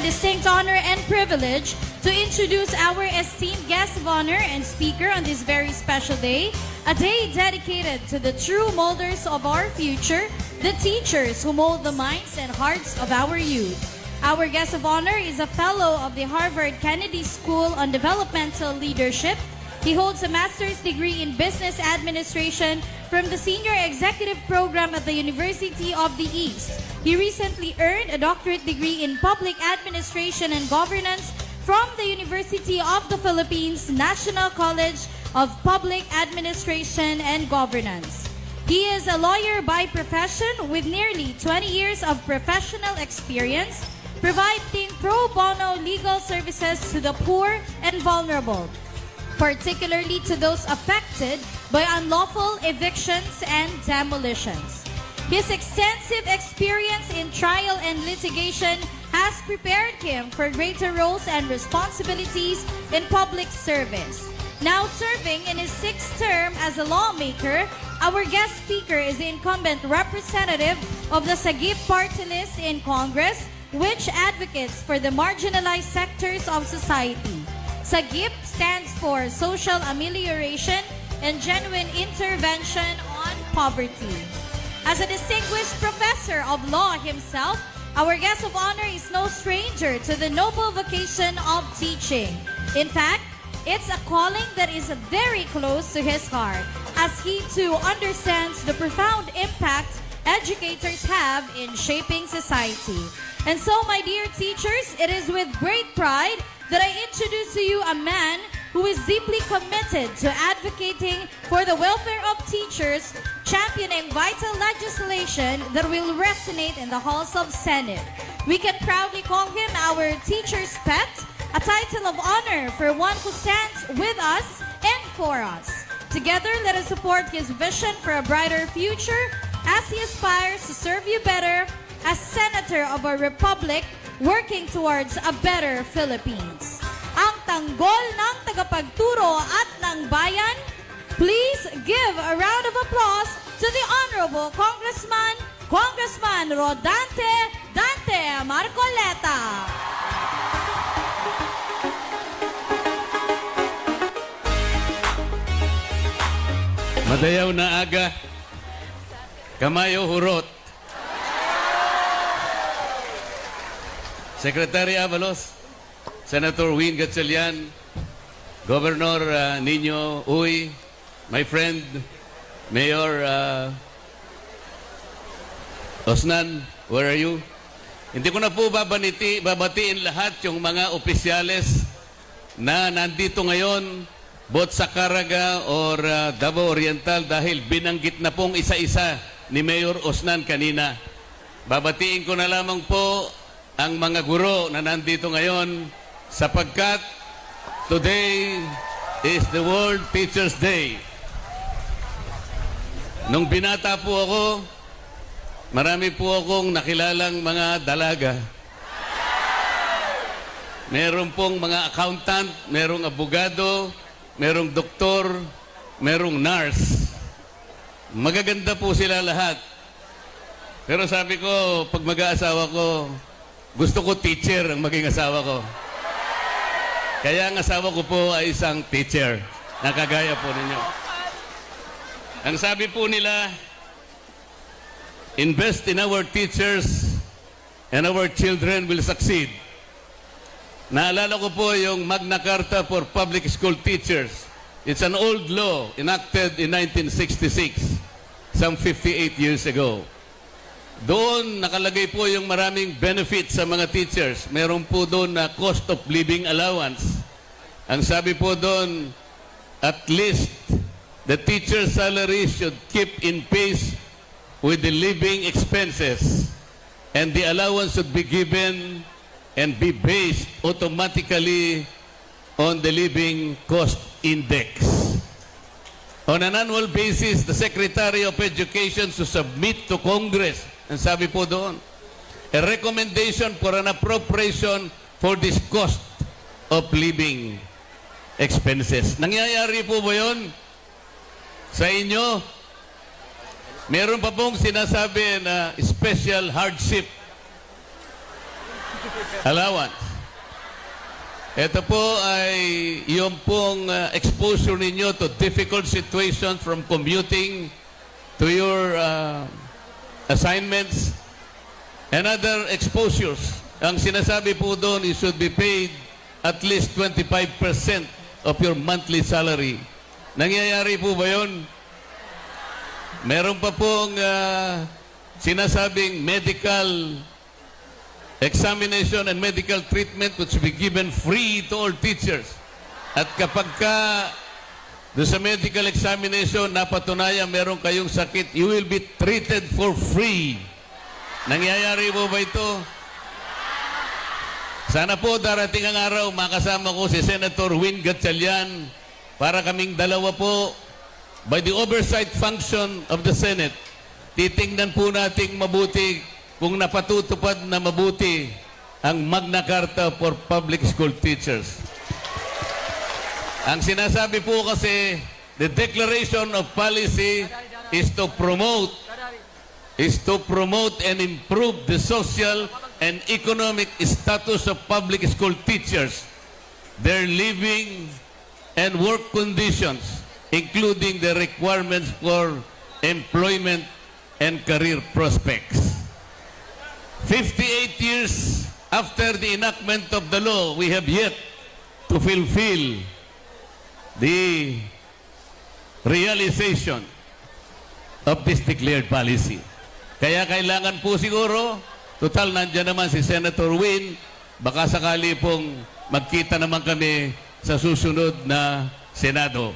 distinct honor and privilege to introduce our esteemed guest of honor and speaker on this very special day, a day dedicated to the true molders of our future, the teachers who mold the minds and hearts of our youth. Our guest of honor is a fellow of the Harvard Kennedy School on Developmental Leadership. He holds a master's degree in business administration from the Senior Executive Program at the University of the East. He recently earned a doctorate degree in public administration and governance from the University of the Philippines National College of Public Administration and Governance. He is a lawyer by profession with nearly 20 years of professional experience, providing pro bono legal services to the poor and vulnerable, particularly to those affected by unlawful evictions and demolitions. His extensive experience in trial and litigation has prepared him for greater roles and responsibilities in public service. Now serving in his sixth term as a lawmaker, our guest speaker is the incumbent representative of the Sagip Party List in Congress, which advocates for the marginalized sectors of society. SAGIP stands for Social Amelioration and Genuine Intervention on Poverty. As a distinguished professor of law himself, our guest of honor is no stranger to the noble vocation of teaching. In fact, it's a calling that is very close to his heart, as he too understands the profound impact educators have in shaping society. And so, my dear teachers, it is with great pride that I introduce to you a man who is deeply committed to advocating for the welfare of teachers, championing vital legislation that will resonate in the halls of Senate. We can proudly call him our teacher's pet, a title of honor for one who stands with us and for us. Together, let us support his vision for a brighter future as he aspires to serve you better as Senator of our Republic, working towards a better Philippines. Ang tanggol ng tagapagturo at ng bayan, please give a round of applause to the Honorable Congressman Rodante Dante Marcoleta. Madayaw na aga, kamayo hurot. Secretary Avalos, Senator Win Gatchalian, Governor Nino Uy, my friend, Mayor Osnan, where are you? Hindi ko na po babatiin lahat yung mga opisyales na nandito ngayon, both sa Caraga or Davao Oriental, dahil binanggit na pong isa-isa ni Mayor Osnan kanina. Babatiin ko na lamang po ang mga guro na nandito ngayon sapagkat today is the World Teachers Day. Nung binata po ako, marami po akong nakilalang mga dalaga. Meron pong mga accountant, merong abogado, merong doktor, merong nurse. Magaganda po sila lahat. Pero sabi ko, pag mag-aasawa ko, gusto ko teacher ang maging asawa ko. Kaya ang asawa ko po ay isang teacher. Nakagaya po ninyo. Ang sabi po nila, invest in our teachers and our children will succeed. Naalala ko po yung Magna Carta for Public School Teachers. It's an old law enacted in 1966, some 58 years ago. Doon nakalagay po yung maraming benefits sa mga teachers. Meron po doon na cost of living allowance. Ang sabi po doon, at least the teacher's salary should keep in pace with the living expenses, and the allowance should be given and be based automatically on the living cost index. On an annual basis, the Secretary of Education should submit to Congress, ang sabi po doon, a recommendation for an appropriation for this cost of living expenses. Nangyayari po ba yun sa inyo? Meron pa pong sinasabi na special hardship. allowance. Ito po ay yung pong exposure ninyo to difficult situations from commuting to your assignments and other exposures. Ang sinasabi po doon, you should be paid at least 25% of your monthly salary. Nangyayari po ba yun? Meron pa pong sinasabing medical examination and medical treatment which will be given free to all teachers. At kapag doon sa medical examination, napatunayan meron kayong sakit, you will be treated for free. Nangyayari po ba ito? Sana po darating ang araw, makasama ko si Senator Win Gatchalian para kaming dalawa po by the oversight function of the Senate. Titingnan po nating mabuti kung napatutupad na mabuti ang Magna Carta for Public School Teachers. Ang sinasabi po kasi, the declaration of policy is to promote and improve the social and economic status of public school teachers, their living and work conditions, including the requirements for employment and career prospects. 58 years after the enactment of the law, we have yet to fulfill the realization of this declared policy. Kaya kailangan po siguro, total nandiyan naman si Senator Win, baka sakali pong magkita naman kami sa susunod na Senado.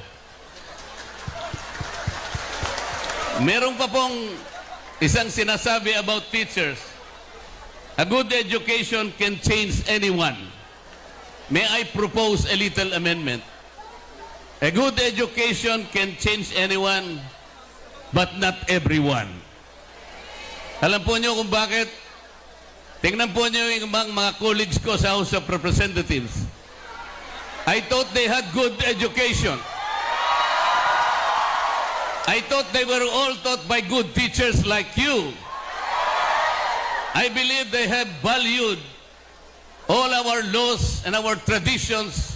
Meron pa pong isang sinasabi about teachers. A good education can change anyone. May I propose a little amendment? A good education can change anyone, but not everyone. Alam po niyo kung bakit? Tingnan po niyo yung mga colleagues ko sa House of Representatives. I thought they had good education. I thought they were all taught by good teachers like you. I believe they have valued all our laws and our traditions,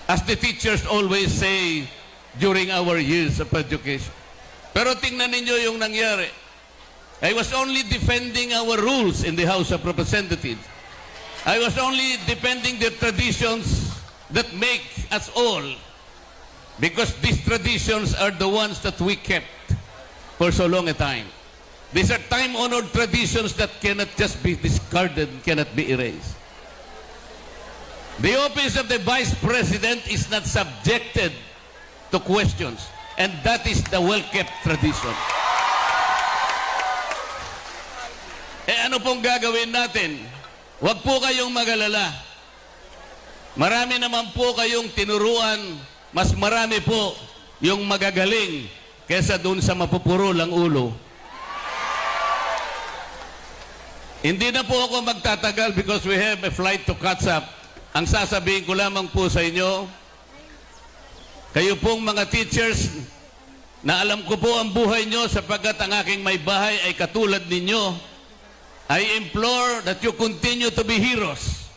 as the teachers always say during our years of education. Pero tingnan ninyo yung nangyari. I was only defending our rules in the House of Representatives. I was only defending the traditions that make us all, because these traditions are the ones that we kept for so long a time. These are time-honored traditions that cannot just be discarded, cannot be erased. The office of the Vice President is not subjected to questions, and that is the well-kept tradition. Ano pong gagawin natin? Huwag po kayong mag-alala. Marami naman po kayong tinuruan, mas marami po yung magagaling kesa dun sa mapupuro lang ulo. Hindi na po ako magtatagal because we have a flight to catch up. Ang sasabihin ko lamang po sa inyo, kayo pong mga teachers, na alam ko po ang buhay nyo sapagkat ang aking may bahay ay katulad ninyo, I implore that you continue to be heroes.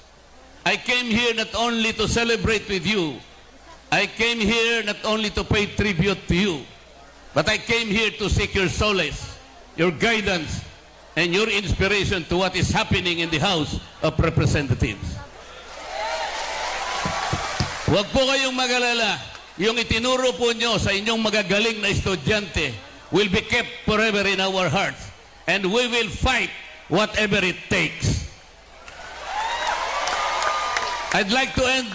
I came here not only to celebrate with you, I came here not only to pay tribute to you, but I came here to seek your solace, your guidance, and your inspiration to what is happening in the House of Representatives. Huwag po kayong mag-alala. Yung itinuro po nyo sa inyong magagaling na estudyante will be kept forever in our hearts. And we will fight whatever it takes. I'd like to end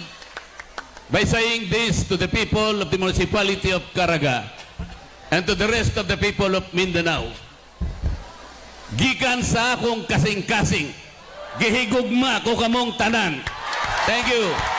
by saying this to the people of the municipality of Caraga and to the rest of the people of Mindanao. Gikan sa akong kasing-kasing, gihigugma ko kamong tanan. Thank you.